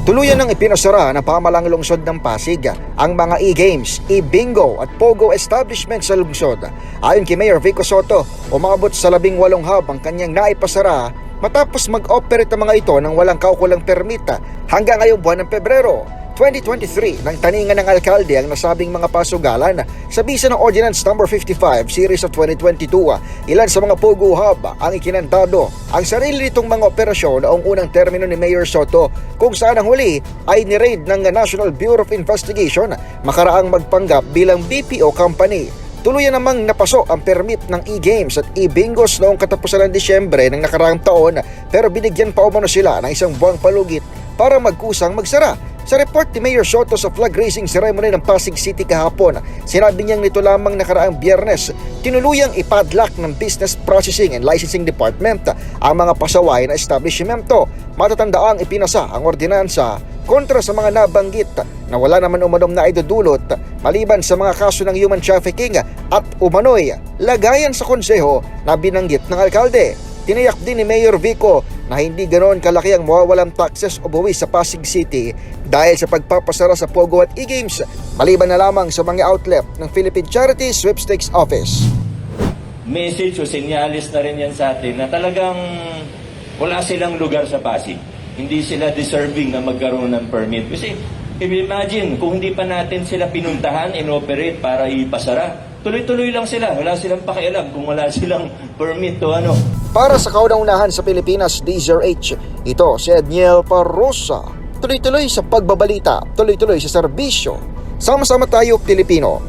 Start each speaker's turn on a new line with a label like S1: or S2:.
S1: Tuluyan ng ipinasara ng pamahalang lungsod ng Pasig ang mga e-games, e-bingo at pogo establishment sa lungsod. Ayon kay Mayor Vico Soto, umabot sa 18 hub ang kanyang naipasara matapos mag-operate ang mga ito ng walang kaukulang permita hanggang ngayong buwan ng Pebrero 2023 ng taningan ng alkalde ang nasabing mga pasugalan sa bisa ng Ordinance No. 55 Series of 2022. Ilan sa mga Pogo Hub ang ikinantado ang sarili nitong mga operasyon noong unang termino ni Mayor Soto, kung saan ang huli ay ni-raid ng National Bureau of Investigation makaraang magpanggap bilang BPO company. Tuluyan namang napaso ang permit ng e-games at e-bingos noong katapusan ng Disyembre ng nakaraang taon, pero binigyan pa umano sila ng isang buwang palugit para magkusang magsara. Sa report ni Mayor Soto sa flag raising ceremony ng Pasig City kahapon, sinabi niyang nito lamang nakaraang Biyernes, tinuluyang ipadlock ng Business Processing and Licensing Department ang mga pasaway na establishmento. Matatandaang ipinasa ang ordinansa kontra sa mga nabanggit na wala naman umanom na idudulot maliban sa mga kaso ng human trafficking at umano'y lagayan sa konseho na binanggit ng alkalde. Tiniyak din ni Mayor Vico na hindi ganoon kalaki ang mawawalang taxes o buwis sa Pasig City dahil sa pagpapasara sa Pogo at e-games, maliban na lamang sa mga outlet ng Philippine Charity Sweepstakes Office.
S2: Message o senyalis na rin yan sa atin na talagang wala silang lugar sa Pasig. Hindi sila deserving na magkaroon ng permit. Kasi imagine kung hindi pa natin sila pinuntahan, inoperate para ipasara. Tuloy-tuloy lang sila. Wala silang pakialam kung wala silang permit o ano.
S1: Para sa kauna-unahan sa Pilipinas, DZRH, ito si Edniel Parrosa. Tuloy-tuloy sa pagbabalita, tuloy-tuloy sa serbisyo. Sama-sama tayo, Pilipino.